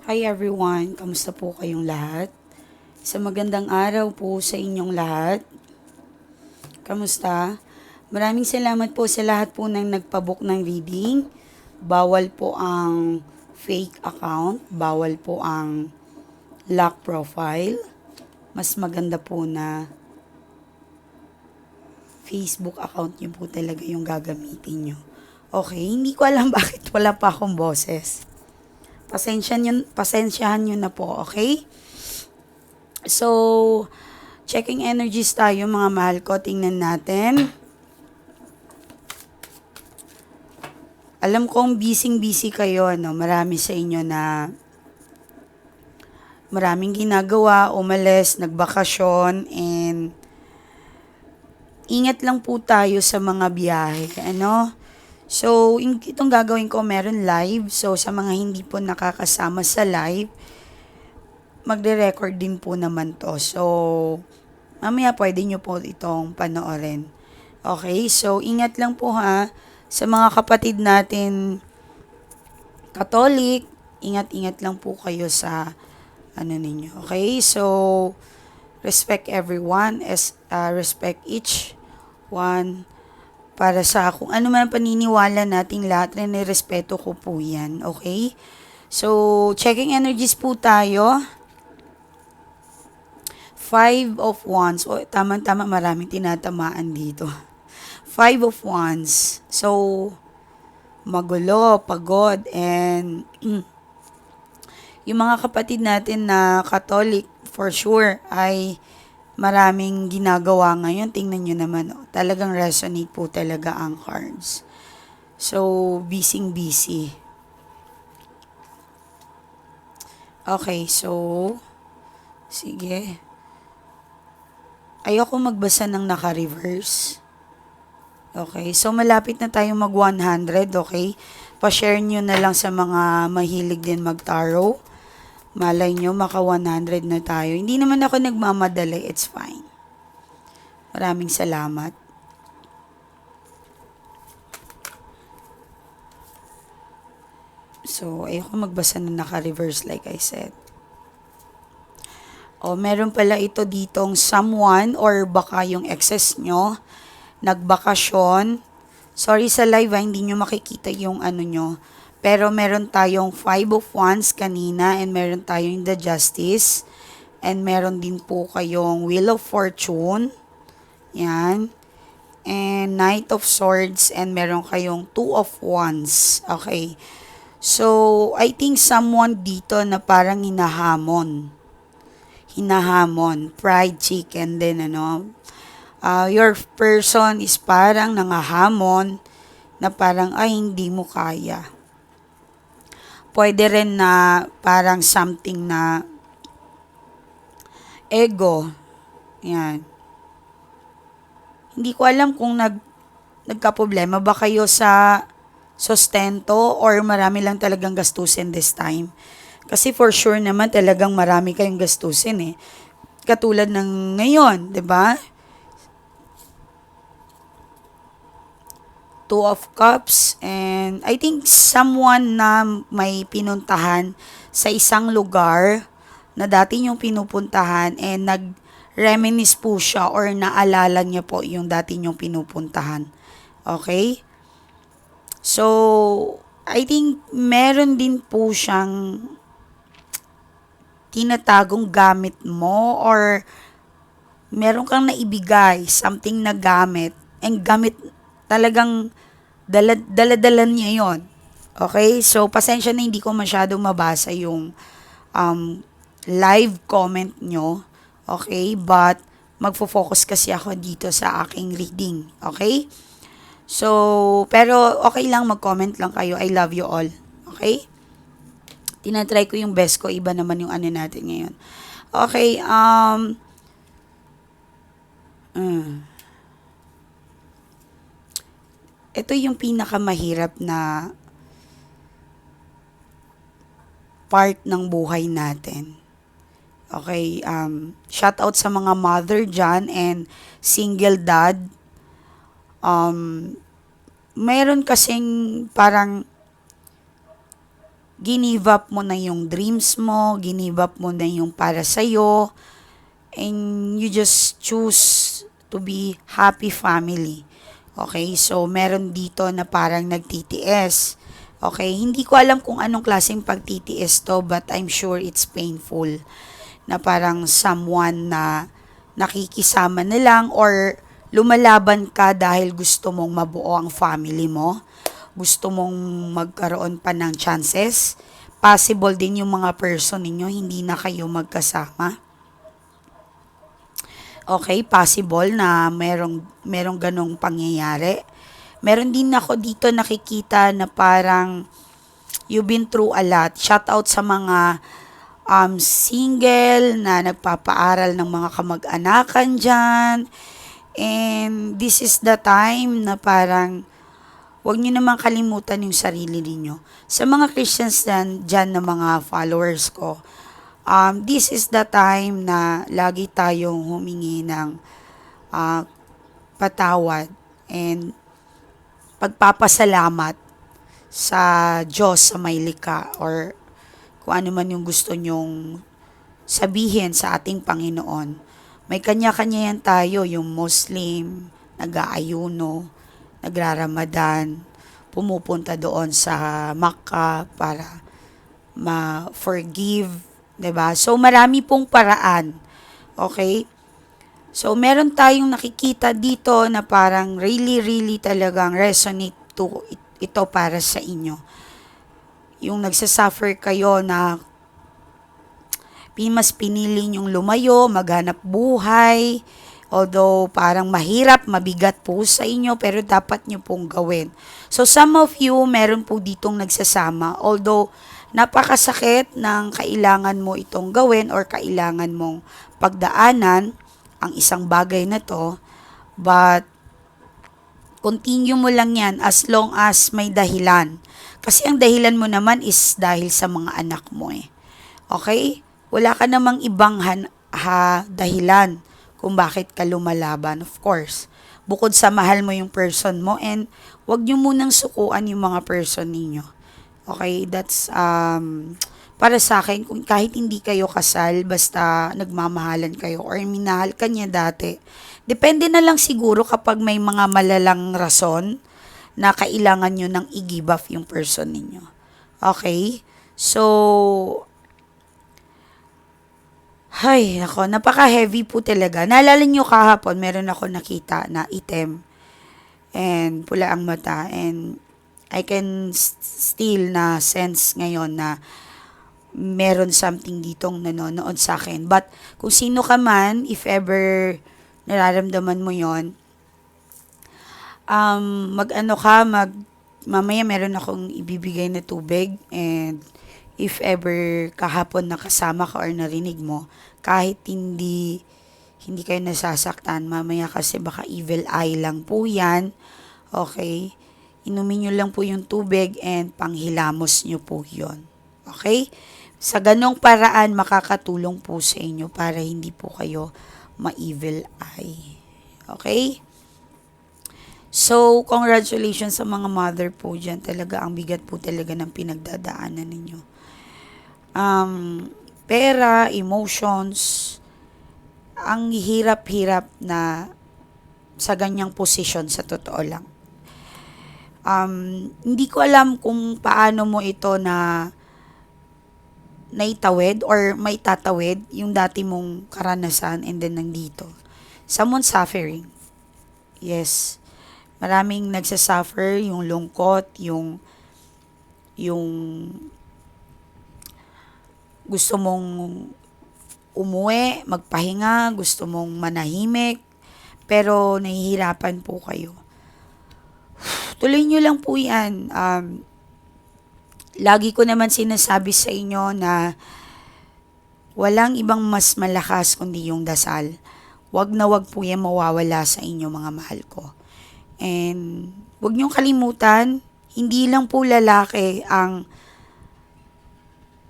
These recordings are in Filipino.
Hi everyone, kamusta po kayong lahat? Sa magandang araw po sa inyong lahat. Kamusta? Maraming salamat po sa lahat po ng nagpabook ng reading. Bawal po ang fake account, bawal po ang lock profile. Mas maganda po na Facebook account nyo po talaga yung gagamitin nyo. Okay, hindi ko alam bakit wala pa akong boses. Pasensyahan nyo na po, okay? So, checking energies tayo mga mahal ko. Tingnan natin. Alam kong busy-busy kayo, no? Marami sa inyo na maraming ginagawa, umalis, nagbakasyon, and ingat lang po tayo sa mga biyahe, ano? So, itong gagawin ko, meron live. So, sa mga hindi po nakakasama sa live, magre-record din po naman to. So, mamaya pwede nyo po itong panoorin. Okay, so ingat lang po ha sa mga kapatid natin Katolik, ingat-ingat lang po kayo sa ano ninyo. Okay, so respect everyone, respect each one para sa kung ano man paniniwala nating lahat, respeto ko po yan. Okay, so checking energies po tayo. Five of Wands. O, tama-tama, maraming tinatamaan dito. Five of Wands. So, magulo, pagod, and yung mga kapatid natin na Catholic, for sure, ay maraming ginagawa ngayon. Tingnan nyo naman, oh, talagang resonate po talaga ang cards. So, busy. Okay, so, sige. Ayoko magbasa ng naka-reverse. Okay, so malapit na tayong mag 100, okay? Pa-share nyo na lang sa mga mahilig din mag-tarot. Malay nyo, maka 100 na tayo. Hindi naman ako nagmamadali, it's fine. Maraming salamat. So, ayoko magbasa ng naka-reverse like I said. O, meron pala ito ditong someone or baka yung exes nyo, nagbakasyon. Sorry sa live hindi nyo makikita yung ano nyo. Pero meron tayong 5 of Wands kanina and meron tayong the Justice. And meron din po kayong Wheel of Fortune. Yan. And Knight of Swords and meron kayong 2 of Wands. Okay. So, I think someone dito na parang hinahamon. Fried chicken din, ano. Your person is parang nangahamon na parang, ay, hindi mo kaya. Pwede rin na parang something na ego. Yan. Hindi ko alam kung nagka-problema ba kayo sa sustento or marami lang talagang gastusin this time. Kasi for sure naman talagang marami kayong gastusin eh. Katulad ng ngayon, 'di ba? 2 of Cups and I think someone na may pinuntahan sa isang lugar na dati niyong pinupuntahan and nag-reminisce po siya or naalala niya po yung dati niyong pinupuntahan. Okay? So, I think meron din po siyang tinatagong gamit mo or meron kang naibigay, something na gamit, and gamit talagang dala-dala niya yon. Okay? So, pasensya na hindi ko masyado mabasa yung live comment nyo. Okay? But, magfo-focus kasi ako dito sa aking reading. Okay? So, pero okay lang, mag-comment lang kayo. I love you all. Okay? Tinatry ko yung best ko. Iba naman yung ano natin ngayon. Okay, ito yung pinakamahirap na part ng buhay natin. Okay, shout out sa mga mother dyan and single dad. Meron kasing parang ginive up mo na yung dreams mo, ginive up mo na yung para sa'yo, and you just choose to be happy family. Okay, so meron dito na parang nagtitiis. Okay, hindi ko alam kung anong klaseng pagtitiis to, but I'm sure it's painful. Na parang someone na nakikisama na lang or lumalaban ka dahil gusto mong mabuo ang family mo. Gusto mong magkaroon pa ng chances. Possible din yung mga person ninyo, hindi na kayo magkasama. Okay, possible na merong ganong pangyayari. Meron din ako dito nakikita na parang you've been through a lot. Shout out sa mga single na nagpapaaral ng mga kamag-anakan dyan. And this is the time na parang huwag nyo naman kalimutan yung sarili ninyo. Sa mga Christians dyan na mga followers ko, this is the time na lagi tayong humingi ng patawad and pagpapasalamat sa Diyos sa may likha or kung ano man yung gusto nyong sabihin sa ating Panginoon. May kanya-kanya yan tayo, yung Muslim, nag-aayuno, nagraramadan, pumupunta doon sa Makkah para ma-forgive, 'di ba? So marami pong paraan. Okay? So meron tayong nakikita dito na parang really talagang resonate to ito para sa inyo. Yung nagsasuffer kayo na mas pinili nyong lumayo, maghanap buhay, although parang mahirap, mabigat po sa inyo, pero dapat nyo pong gawin. So some of you, meron po ditong nagsasama, although napakasakit ng kailangan mo itong gawin or kailangan mong pagdaanan ang isang bagay na to, but continue mo lang yan as long as may dahilan. Kasi ang dahilan mo naman is dahil sa mga anak mo eh. Okay? Wala ka namang ibang dahilan kung bakit ka lumalaban, of course. Bukod sa mahal mo yung person mo and wag nyo munang sukuan yung mga person ninyo. Okay? That's para sa akin, kung kahit hindi kayo kasal, basta nagmamahalan kayo or minahal ka niya dati, depende na lang siguro kapag may mga malalang rason na kailangan nyo nang i-give off yung person ninyo. Okay? So, ako, napaka-heavy po talaga. Naalala nyo kahapon, meron ako nakita na itim and pula ang mata and I can still na sense ngayon na meron something ditong nanonood sa akin. But kung sino ka man, if ever nararamdaman mo yon, mamaya meron akong ibibigay na tubig and if ever kahapon nakasama ka or narinig mo, kahit hindi kayo nasasaktan, mamaya kasi baka evil eye lang po yan. Okay? Inumin nyo lang po yung tubig and panghilamos nyo po yon. Okay? Sa ganong paraan, makakatulong po sa inyo para hindi po kayo ma-evil eye. Okay? So, congratulations sa mga mother po dyan. Talaga, ang bigat po talaga ng pinagdadaanan ninyo. Pera, emotions, ang hirap-hirap na sa ganyang posisyon sa totoo lang. Hindi ko alam kung paano mo ito naitawid or may tatawid yung dati mong karanasan and then nandito. Someone suffering. Yes. Maraming nagsasuffer, yung lungkot, yung gusto mong umuwi, magpahinga, gusto mong manahimik, pero nahihirapan po kayo. Tuloy nyo lang po yan. Lagi ko naman sinasabi sa inyo na walang ibang mas malakas kundi yung dasal. Wag na wag po yan mawawala sa inyo, mga mahal ko. And wag niyong kalimutan, hindi lang po lalaki ang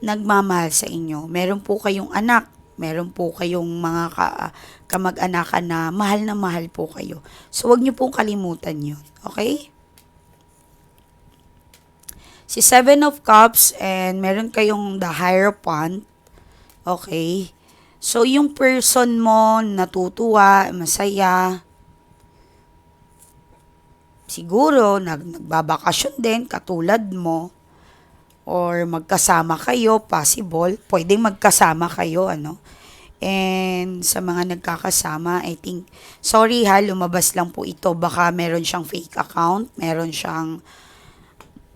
nagmamahal sa inyo. Meron po kayong anak, meron po kayong mga kamag-anakan na mahal po kayo. So, wag niyo pong kalimutan yun. Okay? Si Seven of Cups and meron kayong the Hierophant. Okay? So, yung person mo natutuwa, masaya, siguro nagbabakasyon din katulad mo or magkasama kayo, possible, pwedeng magkasama kayo, ano. And sa mga nagkakasama, I think, sorry ha, lumabas lang po ito, baka meron siyang fake account, meron siyang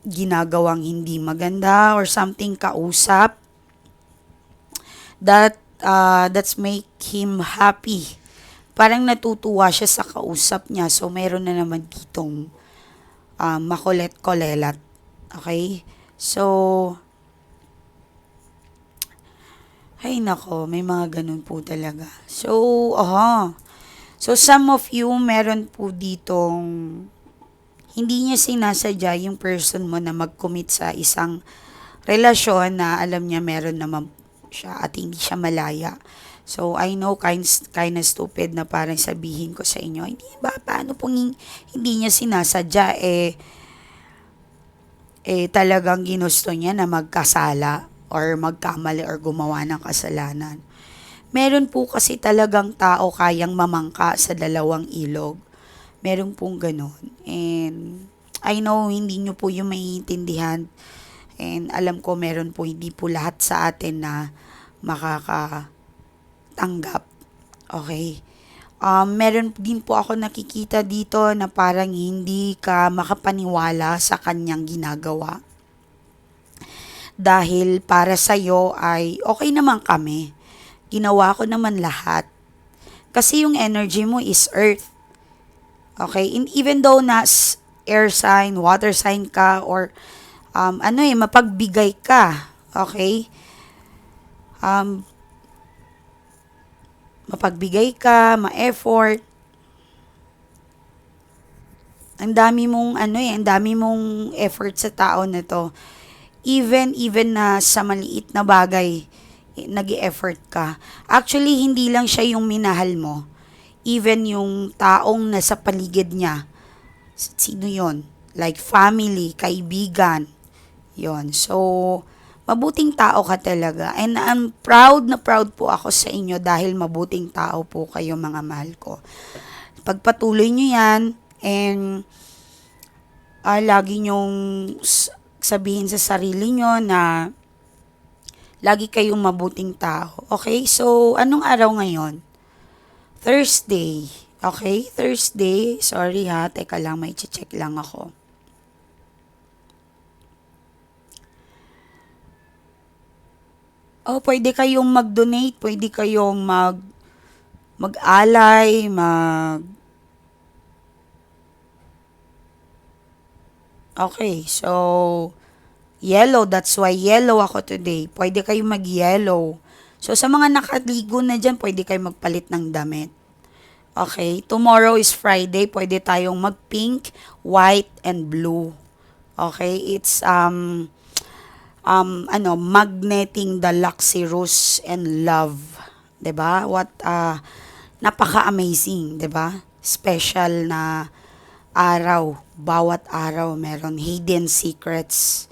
ginagawang hindi maganda or something kausap that's make him happy. Parang natutuwa siya sa kausap niya. So, meron na naman ditong makulit-kolelat. Okay? So, ay nako, may mga ganun po talaga. So, So, some of you, meron po ditong hindi niya sinasadya yung person mo na mag-commit sa isang relasyon na alam niya meron naman siya at hindi siya malaya. So, I know kind of stupid na parang sabihin ko sa inyo, hindi ba, paano pong hindi niya sinasadya, talagang ginusto niya na magkasala or magkamali or gumawa ng kasalanan. Meron po kasi talagang tao kayang mamangka sa dalawang ilog. Meron pong ganun. And I know hindi nyo po yung maiintindihan. And alam ko meron po hindi po lahat sa atin na makakatanggap. Okay? Meron din po ako nakikita dito na parang hindi ka makapaniwala sa kanyang ginagawa. Dahil para sa'yo ay okay naman kami. Ginawa ko naman lahat. Kasi yung energy mo is earth. Okay? And even though na air sign, water sign ka, or mapagbigay ka. Okay? Mapagbigay ka, ma-effort. Ang dami mong effort sa tao na to. Even na sa maliit na bagay, nag-e-effort ka. Actually, hindi lang siya yung minahal mo. Even yung taong nasa paligid niya. Sino yon? Like family, kaibigan. Yon. So, mabuting tao ka talaga. And I'm proud na proud po ako sa inyo dahil mabuting tao po kayo, mga mahal ko. Pagpatuloy nyo yan and lagi nyong sabihin sa sarili nyo na lagi kayong mabuting tao. Okay? So, anong araw ngayon? Thursday. Okay? Thursday. Sorry ha. Teka lang, may check lang ako. Pwede kayong mag-donate. Pwede kayong mag-alay, Okay, so, yellow. That's why yellow ako today. Pwede kayong mag-yellow. So, sa mga nakaligo na dyan, pwede kayong magpalit ng damit. Okay, tomorrow is Friday. Pwede tayong mag-pink, white, and blue. Okay, it's, magneting the luxurious and love. 'Di ba? What, napaka-amazing, 'di ba? Special na araw. Bawat araw meron hidden secrets.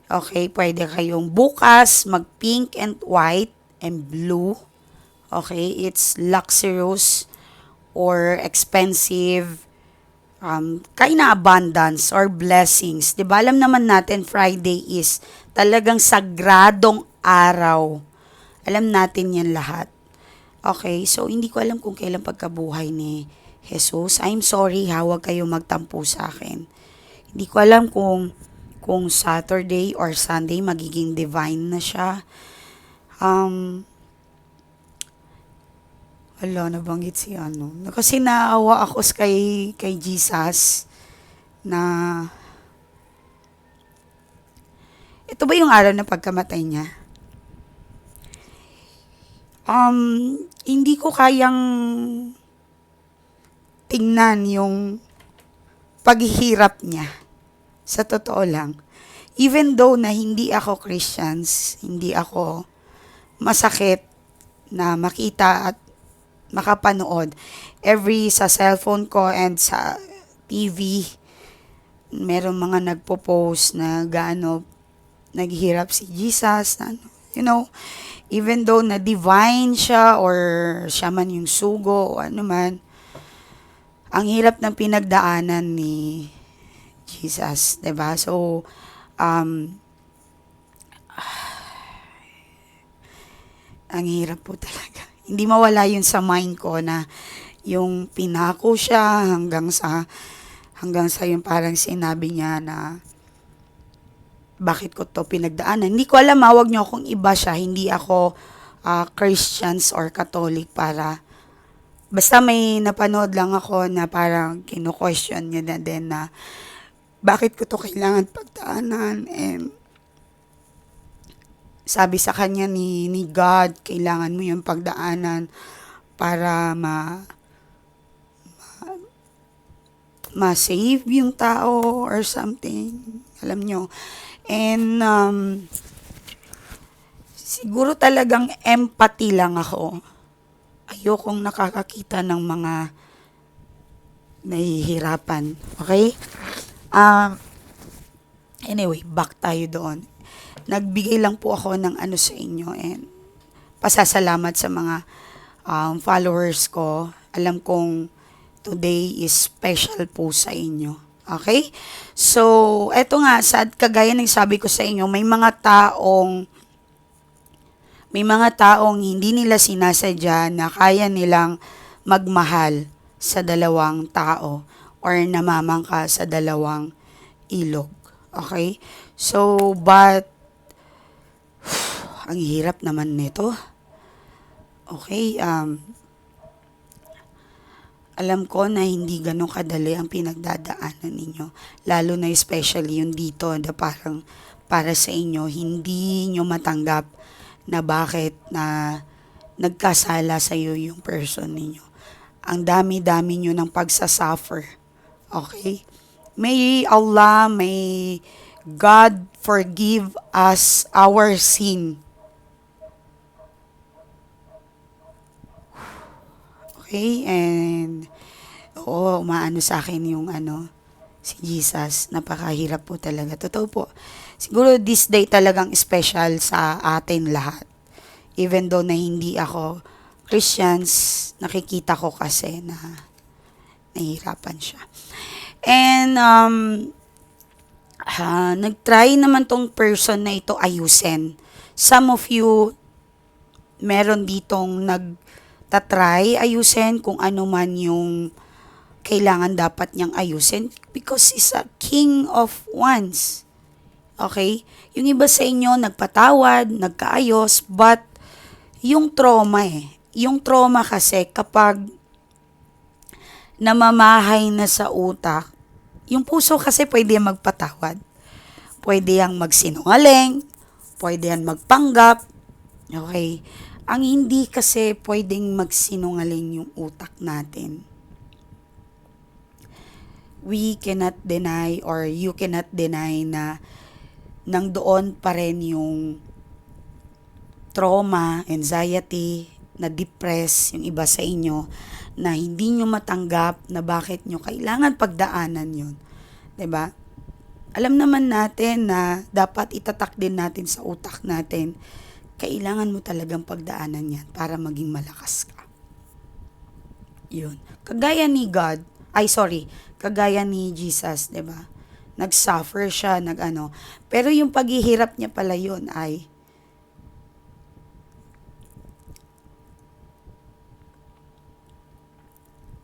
Okay, pwede kayong bukas mag-pink and white and blue. Okay, it's luxurious or expensive, kind of abundance or blessings. 'Di ba? Alam naman natin Friday is talagang sagradong araw. Alam natin 'yan lahat. Okay, so hindi ko alam kung kailan pagkabuhay ni Jesus. I'm sorry ha, huwag kayong magtampo sa akin. Hindi ko alam kung Saturday or Sunday magiging divine na siya. Nabanggit si ano. Kasi naawa ako kay Jesus na ito ba yung araw na pagkamatay niya? Hindi ko kayang tingnan yung paghihirap niya. Sa totoo lang. Even though na hindi ako Christians, hindi ako masakit na makita at makapanood every sa cellphone ko and sa TV. Meron mga nagpo-post na gaano naghihirap si Jesus, na ano, you know, even though na divine siya or siya man yung sugo o ano man, ang hirap ng pinagdaanan ni Jesus, 'di ba? So, um, ang hirap po talaga. Hindi mawala yun sa mind ko na yung pinako siya hanggang sa yung parang sinabi niya na bakit ko to pinagdaanan. Hindi ko alam, wag niyo akong iba siya. Hindi ako Christians or Catholic para basta may napanood lang ako na parang kino-question niya na din na bakit ko to kailangan pagdaanan, and sabi sa kanya ni God, kailangan mo yung pagdaanan para ma-save yung tao or something. Alam nyo. And siguro talagang empathy lang ako. Ayokong nakakakita ng mga nahihirapan. Okay? Anyway, back tayo doon. Nagbigay lang po ako ng ano sa inyo, and pasasalamat sa mga followers ko. Alam kong today is special po sa inyo. Okay? So, eto nga, kagaya ng sabi ko sa inyo, may mga taong hindi nila sinasadya na kaya nilang magmahal sa dalawang tao or namamangka sa dalawang ilog. Okay? So, but ang hirap naman nito. Okay, alam ko na hindi ganun kadali ang pinagdadaanan ninyo. Lalo na especially yung dito na parang para sa inyo, hindi nyo matanggap na bakit na nagkasala sa iyo yung person ninyo. Ang dami-dami nyo ng pagsasuffer. Okay? May Allah, may God forgive us our sin. Okay, and umaano sa akin yung si Jesus. Napakahirap po talaga. Totoo po. Siguro this day talagang special sa atin lahat. Even though na hindi ako Christians, nakikita ko kasi na nahihirapan siya. And nag-try naman tong person na ito ayusin. Some of you, meron ditong nagtatry ayusin kung ano man yung kailangan dapat niyang ayusin because he's a king of wands. Okay? Yung iba sa inyo nagpatawad, nagkaayos, but yung trauma yung trauma kasi kapag namamahay na sa utak, yung puso kasi pwede magpatawad. Pwede yang magsinungaling, pwede yan magpanggap. Okay? Ang hindi kasi pwedeng magsinungaling yung utak natin. We cannot deny or you cannot deny na nang doon pa rin yung trauma, anxiety, na depress yung iba sa inyo na hindi nyo matanggap na bakit nyo kailangan pagdaanan yun. 'Di ba? Alam naman natin na dapat itatak din natin sa utak natin, kailangan mo talagang pagdaanan yan para maging malakas ka. Yun. Kagaya ni Jesus, 'di ba? Nag-suffer siya, pero yung paghihirap niya pala yun ay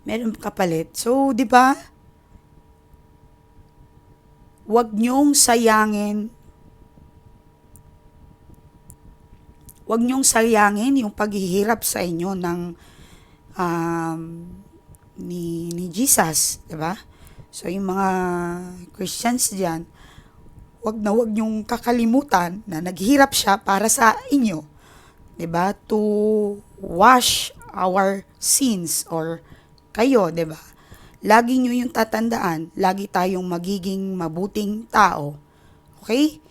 meron kapalit. So, 'di ba? Huwag niyong sayangin. Huwag niyong sayangin yung paghihirap sa inyo ng ni Jesus, 'di ba? So, yung mga Christians diyan, huwag niyong kakalimutan na naghirap siya para sa inyo, 'di ba? To wash our sins or kayo, 'di ba? Lagi nyo yung tatandaan, lagi tayong magiging mabuting tao. Okay?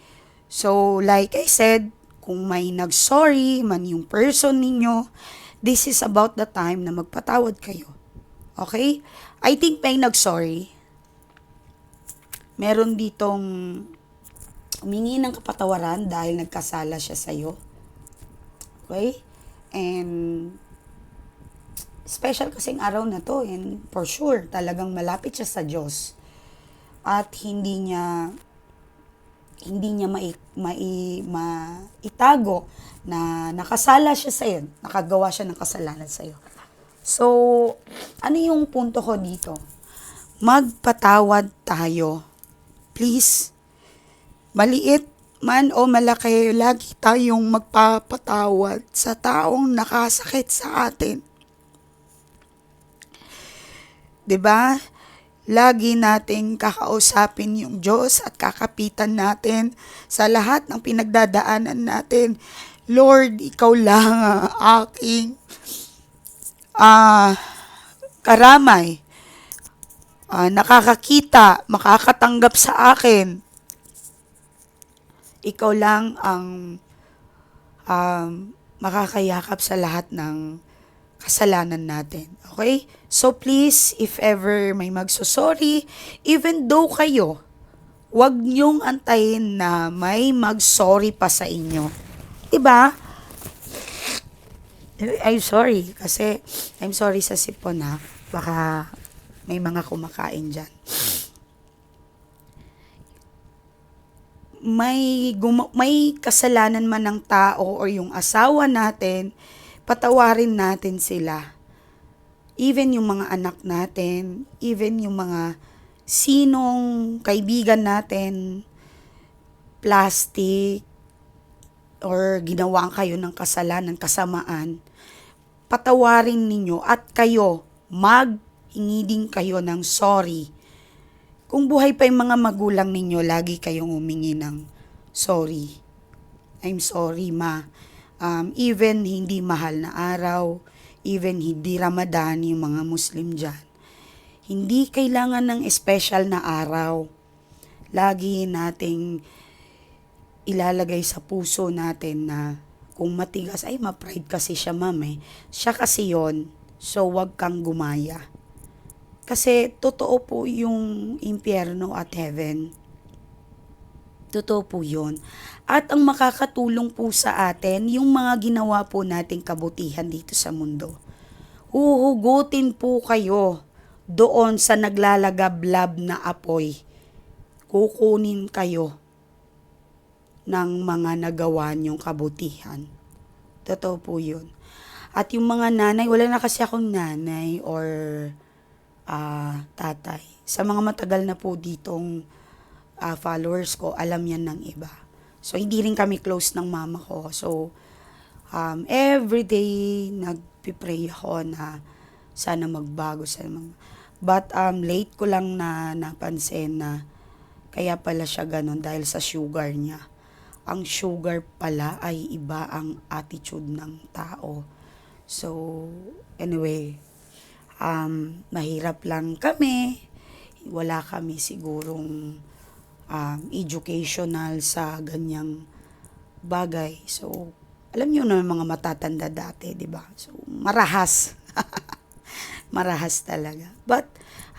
So, like I said, kung may nag-sorry man yung person ninyo, this is about the time na magpatawad kayo. Okay? I think may nag-sorry. meron ditong humingi ng kapatawaran dahil nagkasala siya sa'yo. Okay? And special kasing araw na to, and for sure, talagang malapit siya sa Diyos. At hindi niya maitago na nakasala siya sa'yo, nakagawa siya ng kasalanan sa'yo. So, ano yung punto ko dito? Magpatawad tayo. Please. Maliit man o malaki, lagi tayong magpapatawad sa taong nakasakit sa atin. 'Di ba? Lagi nating kakausapin yung Diyos at kakapitan natin sa lahat ng pinagdadaanan natin. Lord, ikaw lang ang aking karamay. Nakakakita, makakatanggap sa akin. Ikaw lang ang makakayakap sa lahat ng kasalanan natin. Okay? So please, if ever may magsusorry, even though kayo, wag niyong antayin na may magsorry pa sa inyo. Diba? I'm sorry sa sipon ha. Baka may mga kumakain dyan. May kasalanan man ng tao o yung asawa natin, patawarin natin sila. Even yung mga anak natin, even yung mga sinong kaibigan natin, plastic, or ginawaan kayo ng kasalanan, kasamaan, patawarin ninyo at kayo, maghingi din kayo ng sorry. Kung buhay pa yung mga magulang ninyo, lagi kayong humingi ng sorry. I'm sorry, ma. Even hindi mahal na araw, even hindi Ramadan yung mga Muslim dyan, hindi kailangan ng special na araw. Lagi nating ilalagay sa puso natin na kung matigas, ay ma-pride kasi siya, ma'am eh. Siya kasi yon, so wag kang gumaya. Kasi totoo po yung impyerno at heaven. Totoo po yun. At ang makakatulong po sa atin, yung mga ginawa po nating kabutihan dito sa mundo. Huhugutin po kayo doon sa naglalagablab na apoy. Kukunin kayo ng mga nagawa niyong kabutihan. Totoo po yun. At yung mga nanay, wala na kasi akong nanay or tatay. Sa mga matagal na po ditong followers ko, alam yan ng iba. So, hindi rin kami close ng mama ko. So, everyday nagpipray ako na sana magbago. But late ko lang na napansin na kaya pala siya ganun dahil sa sugar niya. Ang sugar pala ay iba ang attitude ng tao. So, anyway, mahirap lang kami. Wala kami sigurong educational sa ganyang bagay. So, alam niyo na mga matatanda dati, di ba? So, marahas. Marahas talaga. But,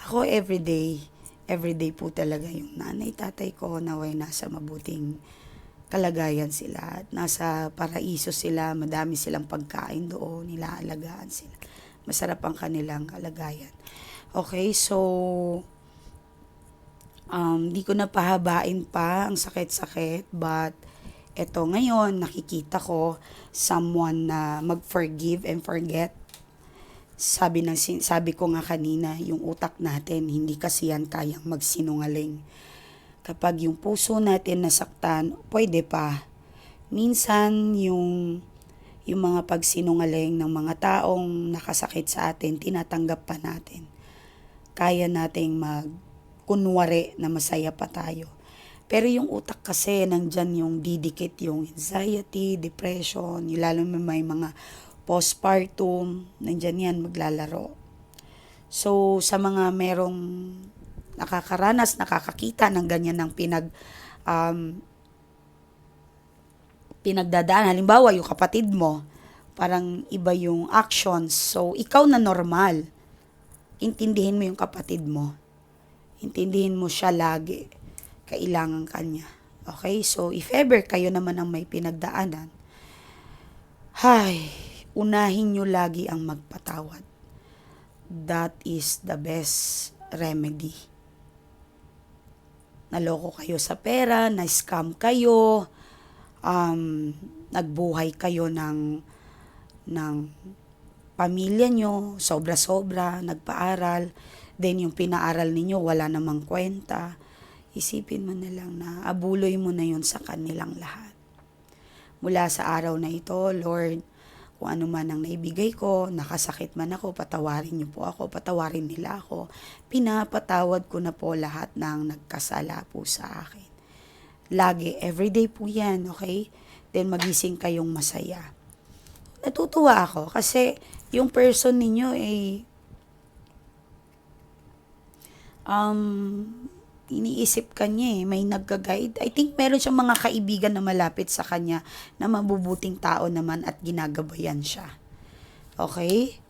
ako everyday po talaga yung nanay, tatay ko naway nasa mabuting kalagayan sila. At nasa paraiso sila, madami silang pagkain doon, nilaalagaan sila. Masarap ang kanilang kalagayan. Okay, so, di ko na pahabain pa ang sakit-sakit, but eto ngayon, nakikita ko someone na mag-forgive and forget. Sabi ko nga kanina, yung utak natin, hindi kasi yan kayang magsinungaling. Kapag yung puso natin nasaktan, pwede pa. Minsan, yung mga pagsinungaling ng mga taong nakasakit sa atin, tinatanggap pa natin. Kaya nating kunwari na masaya pa tayo. Pero yung utak kasi, nandyan yung didikit yung anxiety, depression, yung lalo may mga postpartum, nandyan yan maglalaro. So, sa mga merong nakakaranas, nakakakita ng ganyan ng pinagdadaan, halimbawa yung kapatid mo, parang iba yung actions. So, ikaw na normal, intindihin mo yung kapatid mo. Intindihin mo siya lagi. kailangan kanya. Okay? So, if ever kayo naman ang may pinagdaanan, unahin nyo lagi ang magpatawad. That is the best remedy. Naloko kayo sa pera, na-scam kayo, nagbuhay kayo ng pamilya nyo, sobra-sobra, nagpaaral, then yung pinaaral ninyo wala namang kwenta, isipin mo na lang na abuloy mo na yun sa kanilang lahat. Mula sa araw na ito, Lord, kung ano man ang naibigay ko, nakasakit man ako, patawarin niyo po ako, patawarin nila ako. Pinapatawad ko na po lahat ng nagkasala po sa akin. Lagi, everyday po yan, okay? Then magising kayong masaya. Natutuwa ako kasi yung person ninyo ay iniisip kanya may nagka-guide. I think meron siyang mga kaibigan na malapit sa kanya na mabubuting tao naman at ginagabayan siya. Okay?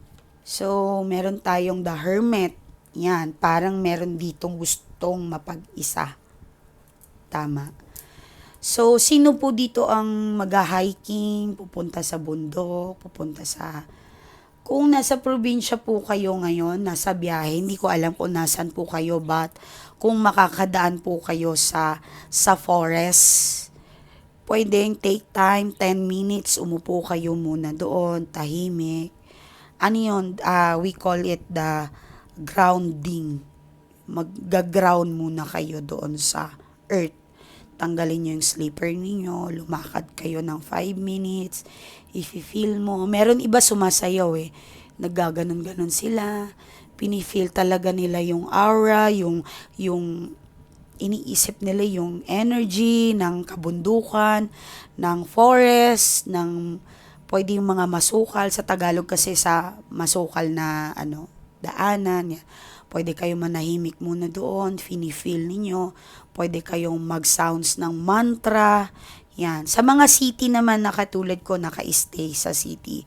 So, meron tayong the hermit. Yan, parang meron ditong gustong mapag-isa. Tama. So, sino po dito ang mag-hiking, pupunta sa bundok, pupunta sa... Kung nasa probinsya po kayo ngayon, nasa biyahe, hindi ko alam kung nasan po kayo, but kung makakadaan po kayo sa forest, pwedeng take time, 10 minutes, umupo kayo muna doon, tahimik. Ano yun? We call it the grounding. Mag-ground muna kayo doon sa earth. Tanggalin nyo yung sleeper ninyo, lumakad kayo ng 5 minutes, if you feel mo, meron iba sumasayaw naggaganon-ganon sila, pinifeel talaga nila yung aura, yung iniisip nila yung energy ng kabundukan, ng forest, ng pwede yung mga masukal, sa Tagalog kasi sa masukal na daanan, yan. Pwede kayong manahimik muna doon, feel ninyo. Pwede kayong mag-sounds ng mantra. Yan. Sa mga city naman na katulad ko, naka-stay sa city.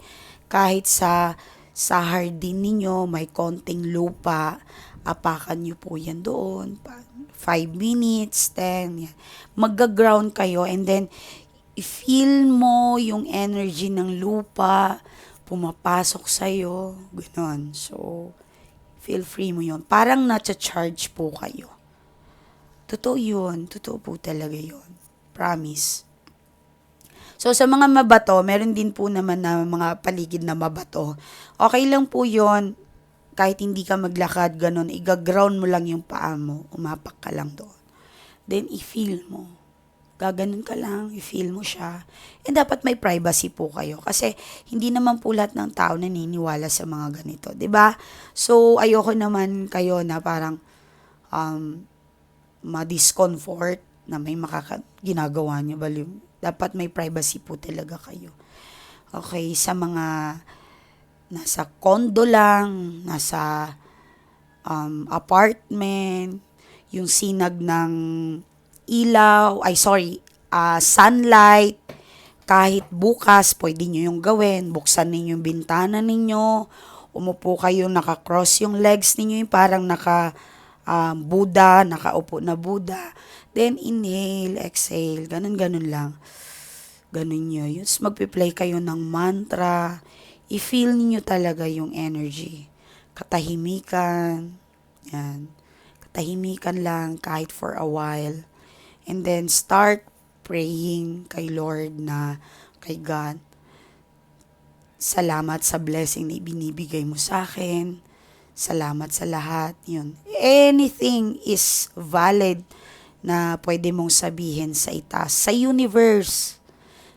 Kahit sa hardin ninyo, may konting lupa, apakan nyo po yan doon. 5 minutes, 10. Yan. Mag-ground kayo and then feel mo yung energy ng lupa, pumapasok sa'yo. Ganon. So, feel free mo yun. Parang na-charge po kayo. Totoo yun. Totoo po talaga yun. Promise. So, sa mga mabato, meron din po naman na mga paligid na mabato. Okay lang po yun. Kahit hindi ka maglakad, ganun, i-ground mo lang yung paa mo. Umapak ka lang doon. Then, i-feel mo. Gaganon ka lang, i-feel mo siya. And dapat may privacy po kayo. Kasi, hindi naman po lahat ng tao naniniwala sa mga ganito. 'Di ba? So, ayoko naman kayo na parang ma-discomfort na may ginagawa niyo. Dapat may privacy po talaga kayo. Okay, sa mga nasa condo lang, nasa apartment, yung sinag ng sunlight, kahit bukas, pwede nyo yung gawin, buksan ninyo yung bintana ninyo, umupo kayo, naka-cross yung legs ninyo, yung parang Buddha, nakaupo na Buddha, then inhale, exhale, ganun lang, ganun nyo, yun, magpi-play kayo ng mantra, i-feel niyo talaga yung energy, katahimikan, yan, katahimikan lang kahit for a while. And then, start praying kay Lord kay God. Salamat sa blessing na ibinibigay mo sa akin. Salamat sa lahat. Yun. Anything is valid na pwede mong sabihin sa itaas. Sa universe.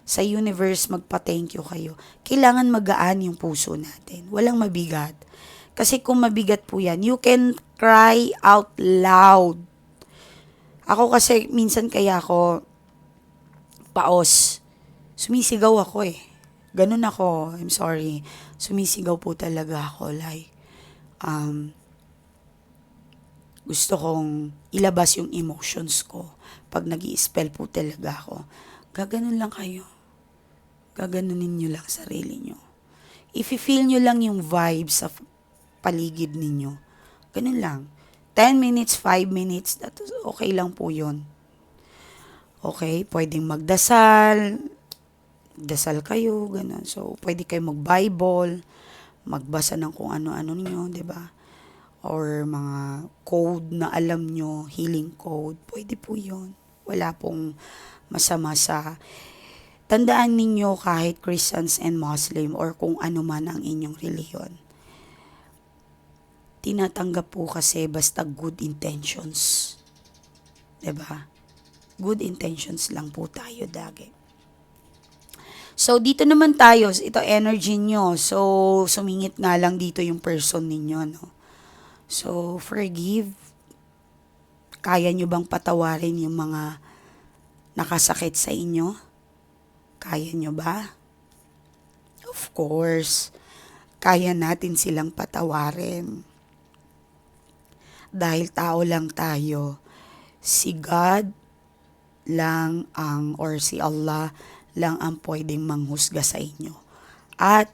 Sa universe, magpa-thank you kayo. Kailangan magaan yung puso natin. Walang mabigat. Kasi kung mabigat po yan, you can cry out loud. Ako kasi, minsan kaya ako paos. Sumisigaw ako Ganun ako. I'm sorry. Sumisigaw po talaga ako. Like, gusto kong ilabas yung emotions ko. Pag nag-i-spell po talaga ako. Gaganon lang kayo. Gaganunin nyo lang sarili nyo. If-feel nyo lang yung vibes sa paligid ninyo. Ganun lang. 10 minutes, 5 minutes, okay lang po yun. Okay? Pwedeng magdasal, dasal kayo, ganun. So, pwede kayo mag-Bible, magbasa ng kung ano-ano niyo, 'di ba? Or mga code na alam nyo, healing code, pwede po 'yon. Wala pong masama sa tandaan ninyo kahit Christians and Muslim or kung ano man ang inyong reliyon. Tinatanggap po kasi basta good intentions. 'Di ba? Good intentions lang po tayo lagi. So, dito naman tayo, ito energy nyo. So, sumingit nga lang dito yung person ninyo, no? So, forgive. Kaya nyo bang patawarin yung mga nakasakit sa inyo? Kaya nyo ba? Of course, kaya natin silang patawarin. Dahil tao lang tayo. Si God lang or si Allah lang ang pwedeng manghusga sa inyo. At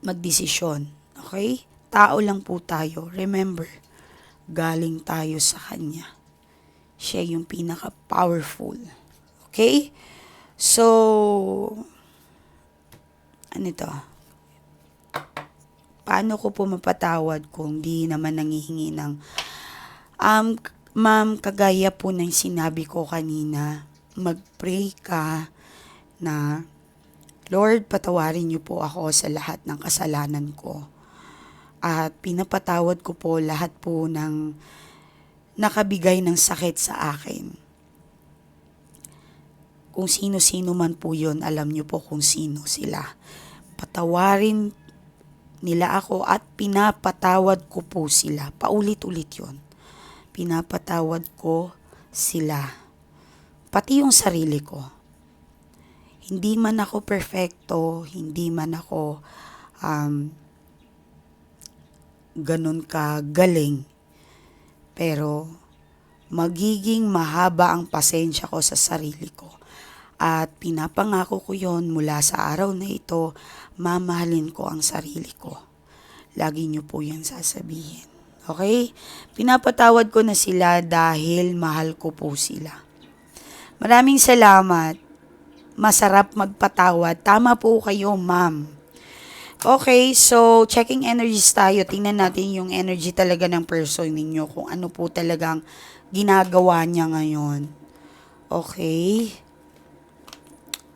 magdesisyon. Okay? Tao lang po tayo. Remember, galing tayo sa Kanya. Siya yung pinaka-powerful. Okay? So, ano ito? Paano ko po mapatawad kung di naman nangihingi ng ma'am, kagaya po ng sinabi ko kanina, mag-pray ka na, Lord, patawarin niyo po ako sa lahat ng kasalanan ko. At pinapatawad ko po lahat po ng nakabigay ng sakit sa akin. Kung sino-sino man po yun, alam niyo po kung sino sila. Patawarin nila ako at pinapatawad ko po sila. Paulit-ulit yun. Pinapatawad ko sila. Pati yung sarili ko. Hindi man ako perfecto, hindi man ako ganun ka galing. Pero magiging mahaba ang pasensya ko sa sarili ko. At pinapangako ko yon mula sa araw na ito, mamahalin ko ang sarili ko. Lagi niyo po yan sasabihin. Okay? Pinapatawad ko na sila dahil mahal ko po sila. Maraming salamat. Masarap magpatawad. Tama po kayo, ma'am. Okay, so checking energies tayo. Tingnan natin yung energy talaga ng person ninyo. Kung ano po talagang ginagawa niya ngayon. Okay.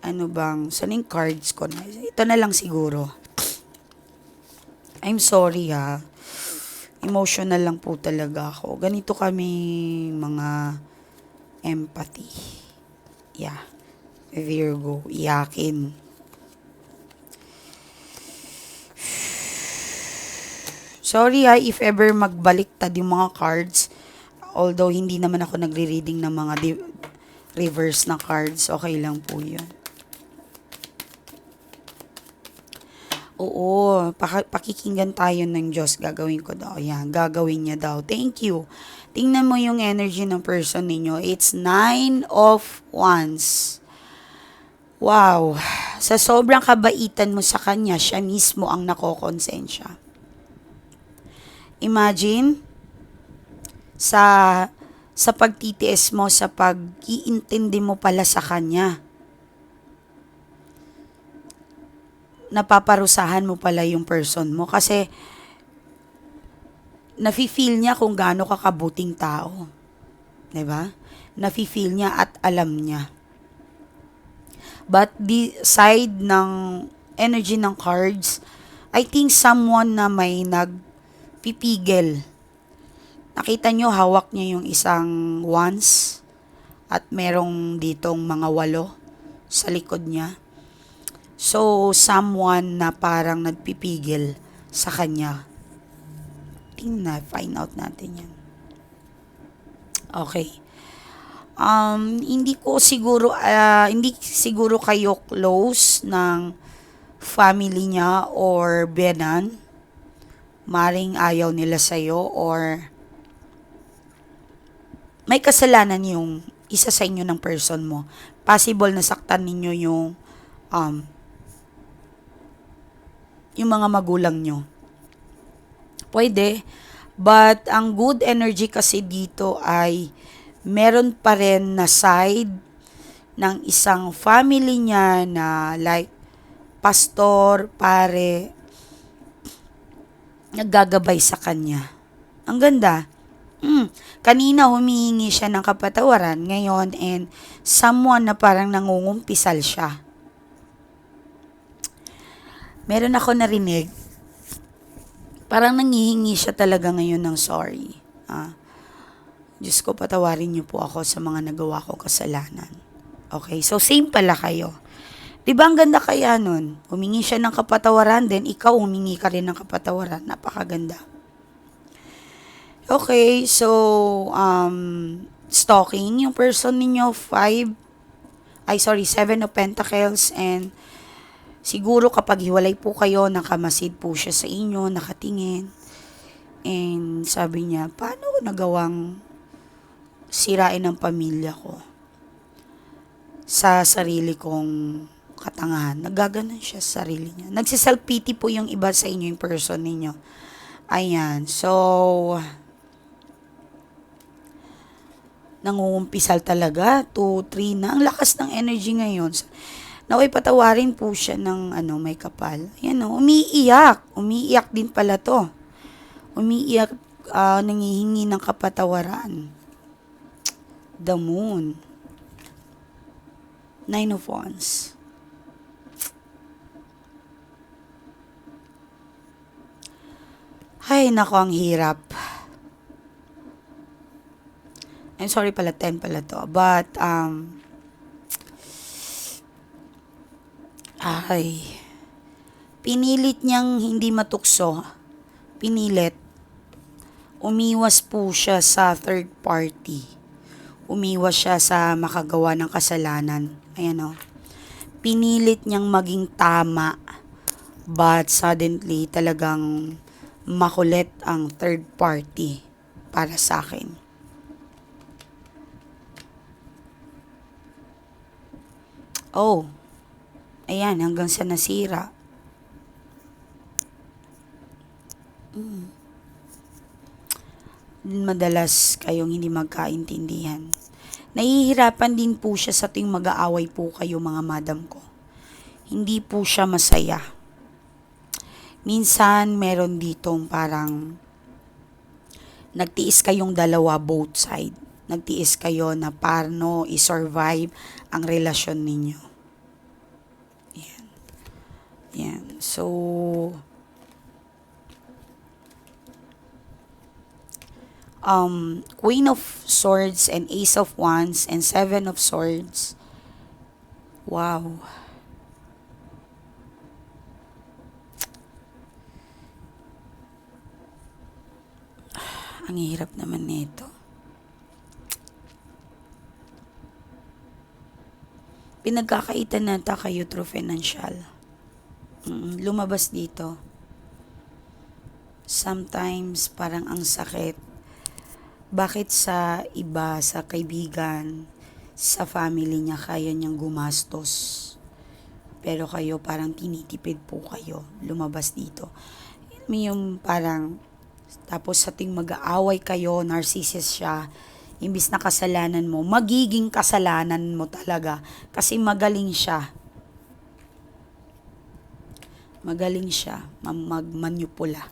Ano bang, saan yung cards ko na? Ito na lang siguro. I'm sorry ha. Emotional lang po talaga ako. Ganito kami mga empathy. Yeah. Virgo, iyakin. Sorry ha, if ever magbaliktad yung mga cards. Although hindi naman ako nagre-reading ng mga reverse na cards. Okay lang po yun. Oo, pakikinggan tayo ng Diyos. Gagawin ko daw. Yan, gagawin niya daw. Thank you. Tingnan mo yung energy ng person ninyo. It's 9 of Wands. Wow. Sa sobrang kabaitan mo sa kanya, siya mismo ang nakokonsensya. Imagine, sa pagtitiis mo, sa pag-iintindi mo pala sa kanya, napaparusahan mo pala yung person mo kasi nafi-feel niya kung gaano ka kabuting tao. 'Di ba? Nafi-feel niya at alam niya. But the side ng energy ng cards, I think someone na may nagpipigil. Nakita nyo, hawak niya yung isang wands at merong ditong mga 8 sa likod niya. So, someone na parang nagpipigil sa kanya. Tingnan, find out natin yan. Okay. Hindi siguro kayo close ng family niya or biyenan. Maring ayaw nila sa'yo or may kasalanan yung isa sa inyo ng person mo. Possible na saktan ninyo yung mga magulang nyo. Pwede. But ang good energy kasi dito ay meron pa rin na side ng isang family niya na like pastor, pare, naggagabay sa kanya. Ang ganda. Kanina humihingi siya ng kapatawaran, ngayon and someone na parang nangungumpisal siya. Meron ako narinig, parang nangihingi siya talaga ngayon ng sorry. Diyos ko, patawarin niyo po ako sa mga nagawa ko kasalanan. Okay, so same pala kayo. Diba ang ganda kaya nun? Humingi siya ng kapatawaran, then ikaw humingi ka rin ng kapatawaran. Napakaganda. Okay, so, stalking yung person ninyo, 7 of Pentacles, and siguro kapag hiwalay po kayo, nakamasid po siya sa inyo, nakatingin, and sabi niya, paano ko nagawang sirain ang pamilya ko sa sarili kong katangahan? Nagaganon siya sa sarili niya. Nagsiself-pity po yung iba sa inyo, yung person ninyo. Ayan, so, nangungumpisal talaga, 2, 3 na. Ang lakas ng energy ngayon. Naway patawarin po siya ng may kapal. Ayan o, umiiyak. Umiiyak din pala to. Umiiyak, nangihingi ng kapatawaran. The Moon. 9 of Wands. Ay, nako, ang hirap. I'm sorry pala, 10 pala to. But, pinilit niyang hindi matukso. Pinilit. Umiwas po siya sa third party. Umiwas siya sa makagawa ng kasalanan. Ayan o. Pinilit niyang maging tama. But suddenly, talagang makulit ang third party para sa akin. Oh, ayan, hanggang sa nasira. Madalas kayong hindi magkaintindihan. Nahihirapan din po siya sa tuwing mag-aaway po kayo, mga madam ko. Hindi po siya masaya. Minsan, meron ditong parang nagtiis kayong dalawa, both side. Nagtiis kayo na paano i-survive ang relasyon ninyo. Yan. Yan. So, Queen of Swords and Ace of Wands and 7 of Swords. Wow. Ang hirap naman nito. Pinagkakaitan nata kayo through financial. Lumabas dito. Sometimes parang ang sakit. Bakit sa iba, sa kaibigan, sa family niya kaya niyang gumastos? Pero kayo parang tinitipid po kayo. Lumabas dito. Yung parang, tapos sa ting mag-aaway kayo, narcissist siya, imbis na kasalanan mo, magiging kasalanan mo talaga. Kasi magaling siya. Magaling siya magmanipula.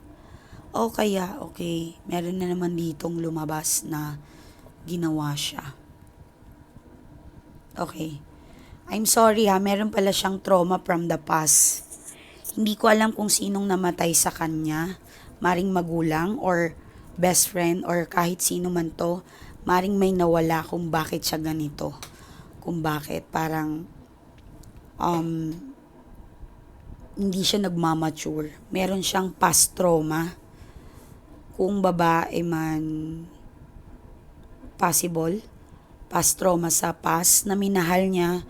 O kaya, okay, meron na naman ditong lumabas na ginawa siya. Okay. I'm sorry meron pala siyang trauma from the past. Hindi ko alam kung sinong namatay sa kanya. Maring magulang or best friend or kahit sino man to. Maring may nawala kung bakit siya ganito. Kung bakit parang hindi siya nagmamature. Meron siyang past trauma. Kung babae man, possible, past trauma sa past na minahal niya,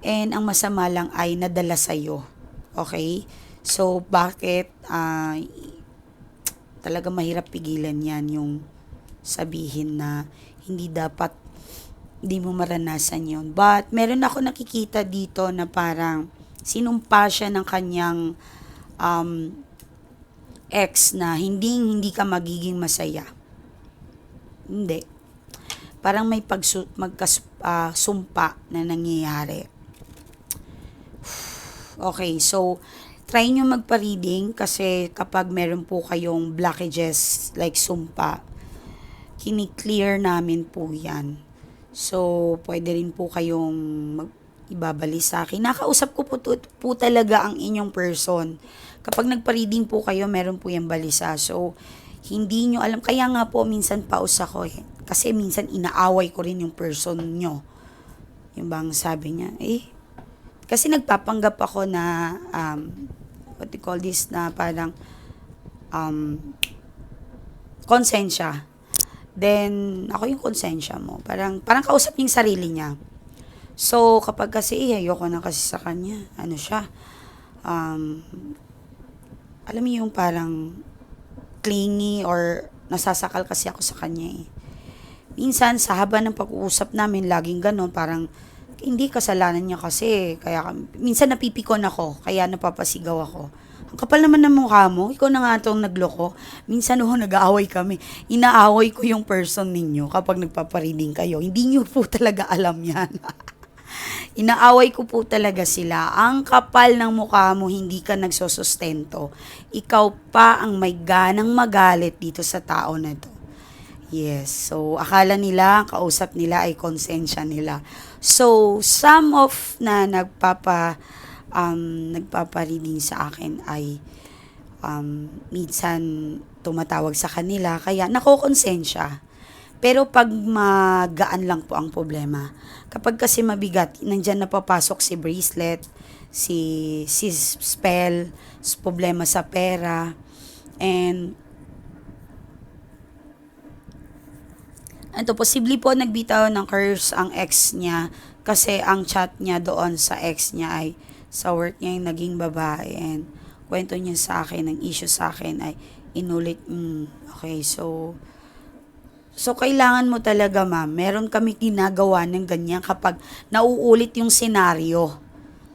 and ang masama lang ay nadala sa'yo. Okay? So, bakit talaga mahirap pigilan yan yung sabihin na hindi mo maranasan yon. But, meron ako nakikita dito na parang sinumpa siya ng kanyang ex na hindi ka magiging masaya. Hindi. parang may sumpa na nangyayari. Okay, so try nyo magpa-reading kasi kapag meron po kayong blockages like sumpa, kini-clear namin po yan. So, pwede rin po kayong ibabalik sa akin. Nakausap ko po talaga ang inyong person. Kapag nagpa-reading po kayo, meron po yung balisa. So, hindi nyo alam. Kaya nga po, minsan paus ako eh. Kasi minsan inaaway ko rin yung person nyo. Yung bang sabi niya, kasi nagpapanggap ako na, what you call this, na parang, konsensya. Then, ako yung konsensya mo. Parang kausap niya yung sarili niya. So, kapag kasi, ayoko na kasi sa kanya. Ano siya? Alam mo yung parang clingy or nasasakal kasi ako sa kanya eh. Minsan, sa haba ng pag-uusap namin, laging ganon, parang, hindi kasalanan niya kasi. Kaya, minsan napipikon ako, kaya napapasigaw ako. Ang kapal naman ng mukha mo, ikaw na nga itong nagloko. Minsan nag-aaway kami. Inaaway ko yung person ninyo kapag nagpapareading kayo. Hindi nyo po talaga alam yan. Inaaway ko po talaga sila. Ang kapal ng mukha mo, hindi ka nagsusustento. Ikaw pa ang may ganang magalit dito sa tao na to. Yes, so akala nila, kausap nila ay konsensya nila. So, some of na nagpapa-reading sa akin ay minsan tumatawag sa kanila, kaya nakokonsensya. Pero pag magaan lang po ang problema. Kapag kasi mabigat, nandyan napapasok si bracelet, si spell, problema sa pera, and posible po nagbitaw ng curse ang ex niya kasi ang chat niya doon sa ex niya ay sa work niya yung naging babae, and kwento niya sa akin, ang issue sa akin ay inulit. Okay, so kailangan mo talaga, ma'am, meron kami ginagawa ng ganyan kapag nauulit yung senaryo.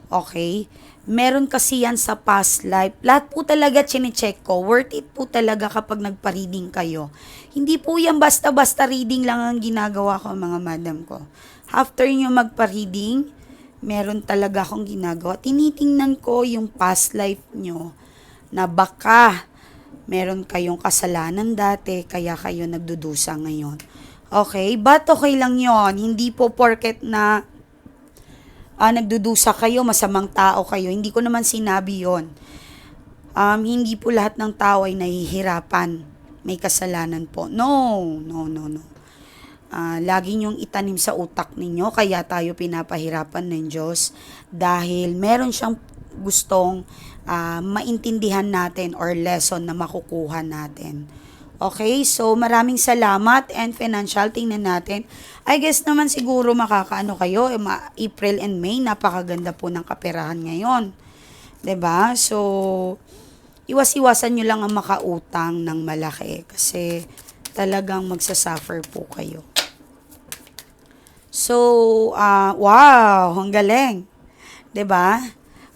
Okay? Meron kasi yan sa past life. Lahat po talaga chinecheck ko. Worth it po talaga kapag nagpa-reading kayo. Hindi po yan basta-basta reading lang ang ginagawa ko, mga madam ko. After nyo magpa-reading, meron talaga akong ginagawa. Tinitingnan ko yung past life nyo na baka meron kayong kasalanan dati, kaya kayo nagdudusa ngayon. Okay? But okay lang yon. Hindi po porket na nagdudusa kayo, masamang tao kayo. Hindi ko naman sinabi yon. Hindi po lahat ng tao ay nahihirapan. May kasalanan po. No. Lagi niyong itanim sa utak ninyo, kaya tayo pinapahirapan ng Diyos dahil meron siyang gustong maintindihan natin or lesson na makukuha natin. Okay, so maraming salamat, and financial, tingnan natin. I guess naman siguro makakaano kayo, April and May, napakaganda po ng kaperahan ngayon. 'Di ba? So, iwas-iwasan nyo lang ang makautang ng malaki kasi talagang magsasuffer po kayo. So, wow, ang galing. 'Di ba?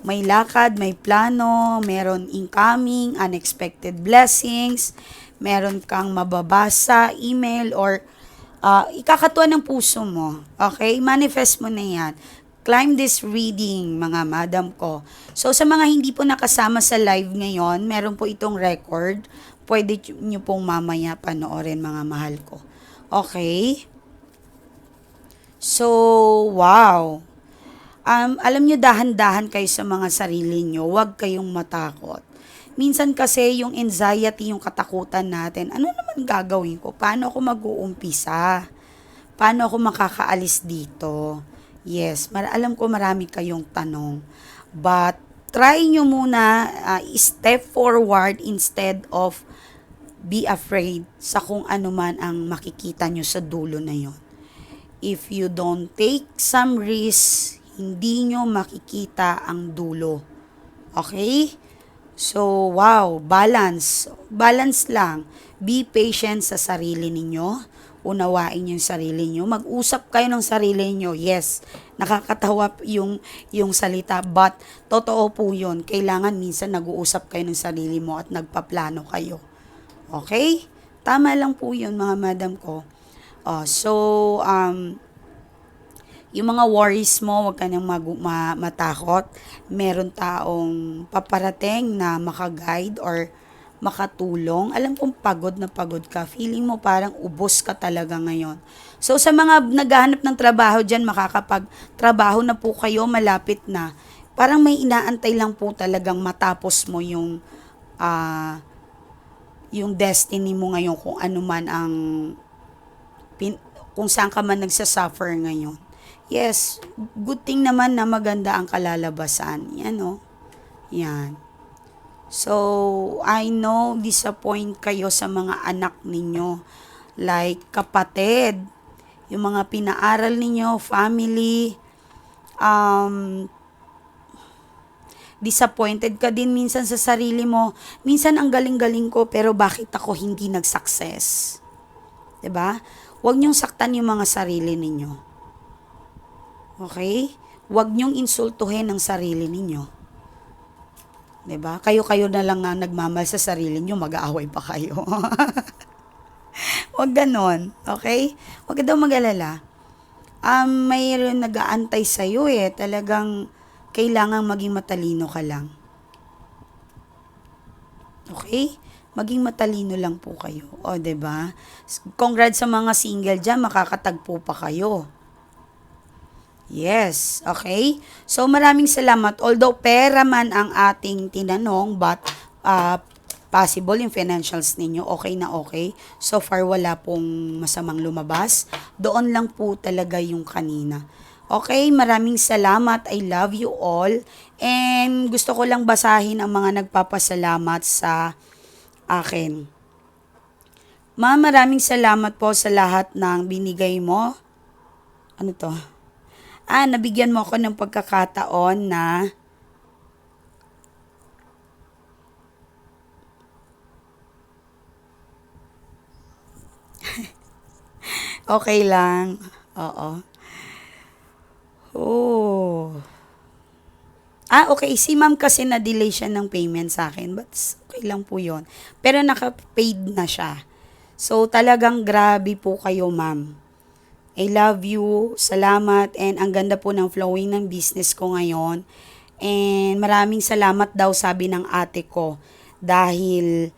May lakad, may plano, meron incoming, unexpected blessings, meron kang mababasa, email, or ikakatuwa ng puso mo. Okay? Manifest mo na yan. Climb this reading, mga madam ko. So, sa mga hindi po nakasama sa live ngayon, meron po itong record. Pwede nyo pong mamaya panoorin, mga mahal ko. Okay? So, wow. Alam nyo, dahan-dahan kayo sa mga sarili nyo. Huwag kayong matakot. Minsan kasi yung anxiety, yung katakutan natin, ano naman gagawin ko? Paano ako mag-uumpisa? Paano ako makakaalis dito? Yes, alam ko marami kayong tanong. But try nyo muna step forward instead of be afraid sa kung ano man ang makikita nyo sa dulo na yon. If you don't take some risk, hindi nyo makikita ang dulo. Okay? So, wow, balance. Balance lang. Be patient sa sarili ninyo. Unawain yung sarili nyo. Mag-usap kayo ng sarili nyo. Yes, nakakatawa yung salita, but totoo po yun. Kailangan minsan nag-uusap kayo ng sarili mo at nagpaplano kayo. Okay? Tama lang po yun, mga madam ko. So, yung mga worries mo, wag ka nang matakot. Meron taong paparating na makaguide or makatulong. Alam kong pagod na pagod ka. Feeling mo parang ubos ka talaga ngayon. So, sa mga naghahanap ng trabaho dyan, makakapag-trabaho na po kayo, malapit na. Parang may inaantay lang po talagang matapos mo ah, yung destiny mo ngayon, kung ano man ang kung saan ka man nagsasuffer ngayon. Yes, good thing naman na maganda ang kalalabasan. Yan, oh. Yan. So, I know disappoint kayo sa mga anak ninyo. Like, kapatid, yung mga pinaaral ninyo, family, disappointed ka din minsan sa sarili mo. Minsan ang galing-galing ko, pero bakit ako hindi nag-success? 'Di ba? Huwag niyong saktan yung mga sarili ninyo. Okay? Huwag niyong insultuhin ang sarili ninyo. 'Di ba? Kayo-kayo na lang nga nagmamahal sa sarili niyo, mag-aaway pa kayo. Huwag ganon. Okay? Huwag ka daw mag-alala. Mayroon nag-aantay sa'yo Talagang kailangang maging matalino ka lang. Okay? Maging matalino lang po kayo. O, 'di ba? Congrats sa mga single diyan, makakatagpo pa kayo. Yes, okay? So, maraming salamat. Although pera man ang ating tinanong, but possible yung financials ninyo, okay na okay. So far, wala pong masamang lumabas. Doon lang po talaga yung kanina. Okay, maraming salamat. I love you all. And gusto ko lang basahin ang mga nagpapasalamat sa akin. Ma'am, maraming salamat po sa lahat ng binigay mo. Ano to? Nabigyan mo ako ng pagkakataon na okay lang. Oo. Oh. Okay. Si ma'am kasi na-delay siya ng payment sa akin. But okay lang po yun. Pero naka-paid na siya. So, talagang grabe po kayo, ma'am. I love you. Salamat. And ang ganda po ng flowing ng business ko ngayon. And maraming salamat daw, sabi ng ate ko. Dahil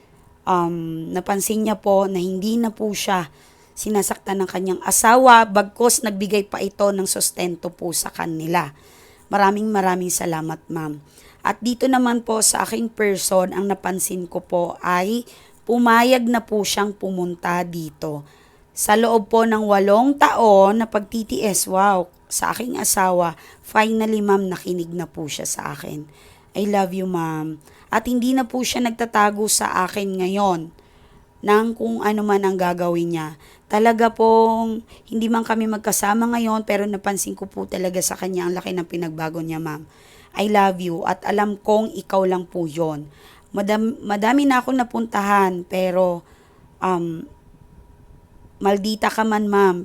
napansin niya po na hindi na po siya sinasaktan ng kanyang asawa, bagkos nagbigay pa ito ng sustento po sa kanila. Maraming salamat, ma'am. At dito naman po sa aking person, ang napansin ko po ay pumayag na po siyang pumunta dito. Sa loob po ng 8 taon na pagtitiis, wow, sa aking asawa, finally, ma'am, nakinig na po siya sa akin. I love you, ma'am. At hindi na po siya nagtatago sa akin ngayon ng kung ano man ang gagawin niya. Talaga pong hindi man kami magkasama ngayon, pero napansin ko po talaga sa kanya ang laki ng pinagbago niya, ma'am. I love you at alam kong ikaw lang po yon. Madami na akong napuntahan, pero maldita ka man, ma'am.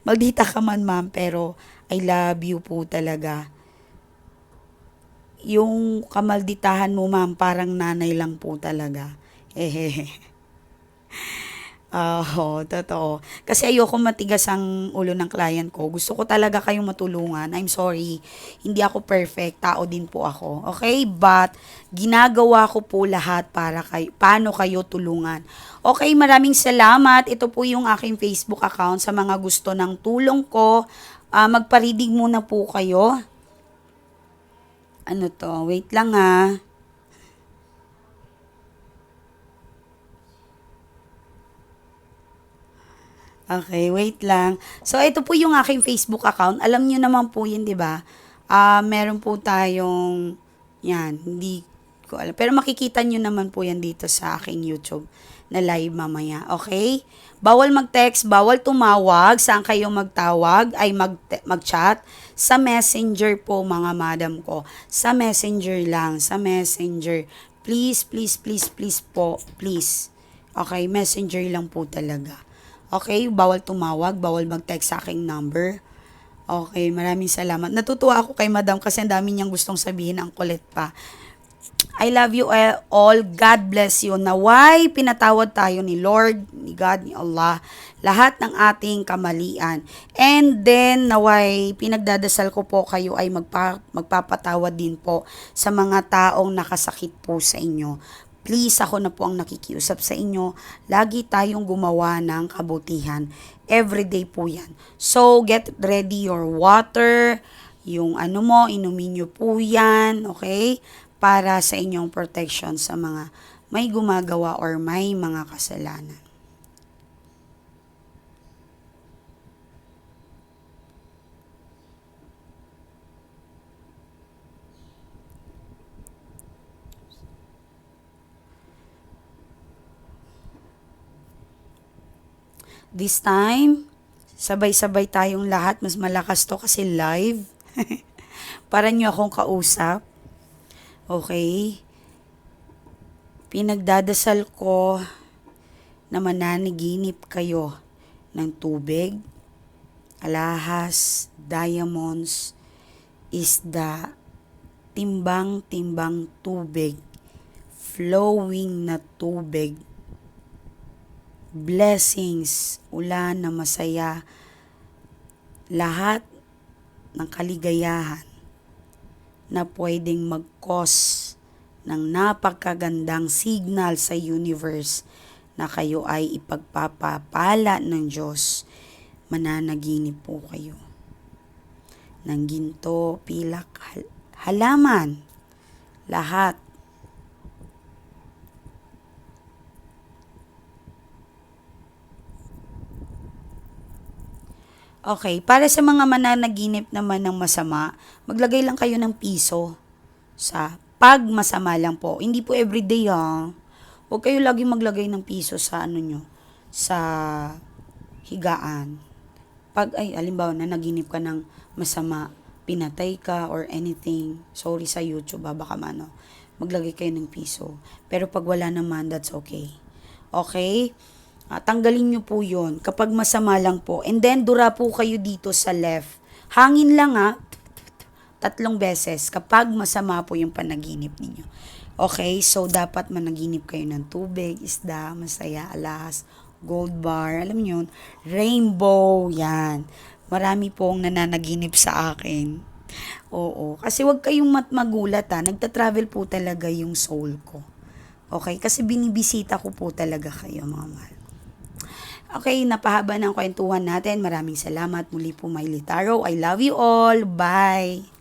Maldita ka man, ma'am, pero I love you po talaga. Yung kamalditahan mo, ma'am, parang nanay lang po talaga. Oo, totoo. Kasi ayoko matigas ang ulo ng client ko. Gusto ko talaga kayong matulungan. I'm sorry. Hindi ako perfect. Tao din po ako. Okay? But, ginagawa ko po lahat para paano kayo tulungan. Okay, maraming salamat. Ito po yung aking Facebook account sa mga gusto ng tulong ko. Magparidig muna po kayo. Ano to? Wait lang ha. Okay, wait lang. So, ito po yung aking Facebook account. Alam niyo naman po yun, di ba? Meron po tayong, yan, hindi ko alam. Pero makikita niyo naman po yan dito sa aking YouTube na live mamaya. Okay? Bawal mag-text, bawal tumawag. Saan kayo magtawag? Ay mag-chat. Sa messenger po, mga madam ko. Sa messenger lang. Sa messenger. Please, please, please, please po. Please. Okay, messenger lang po talaga. Okay, bawal tumawag, bawal mag-text sa aking number. Okay, maraming salamat. Natutuwa ako kay madam kasi ang dami niyang gustong sabihin, ang kulit pa. I love you all. God bless you. Naway pinatawad tayo ni Lord, ni God, ni Allah, lahat ng ating kamalian. And then, naway pinagdadasal ko po kayo ay magpapatawad din po sa mga taong nakasakit po sa inyo. Please, ako na po ang nakikiusap sa inyo. Lagi tayong gumawa ng kabutihan. Everyday po yan. So, get ready your water, yung ano mo, inumin nyo po yan, okay? Para sa inyong protection sa mga may gumagawa or may mga kasalanan. This time, sabay-sabay tayong lahat. Mas malakas to kasi live. Para nyo akong kausap. Okay? Pinagdadasal ko na mananaginip kayo ng tubig, alahas, diamonds, isda, timbang-timbang tubig, flowing na tubig, blessings, ulan na masaya, lahat ng kaligayahan na pwedeng mag-cause ng napakagandang signal sa universe na kayo ay ipagpapapala ng Diyos. Mananaginip po kayo ng ginto, pilak, halaman, lahat. Okay, para sa mga mananaginip naman ng masama, maglagay lang kayo ng piso sa pag masama lang po. Hindi po everyday ha. Huwag kayo lagi maglagay ng piso sa ano nyo, sa higaan. Pag ay, alimbawa na naginip ka ng masama, pinatay ka or anything, sorry sa YouTube baka mano, maglagay kayo ng piso. Pero pag wala naman, that's okay. Okay? Tanggalin nyo po yun kapag masama lang po. And then, dura po kayo dito sa left. Hangin lang 3 beses kapag masama po yung panaginip ninyo. Okay, so dapat managinip kayo ng tubig, isda, masaya, alahas, gold bar, alam niyo yun, rainbow, yan. Marami pong nananaginip sa akin. Oo, kasi wag kayong magulat nagta-travel po talaga yung soul ko. Okay, kasi binibisita ko po talaga kayo mga mahal. Okay, napahaba ng kwentuhan natin. Maraming salamat. Muli po, Miley Taro. I love you all. Bye!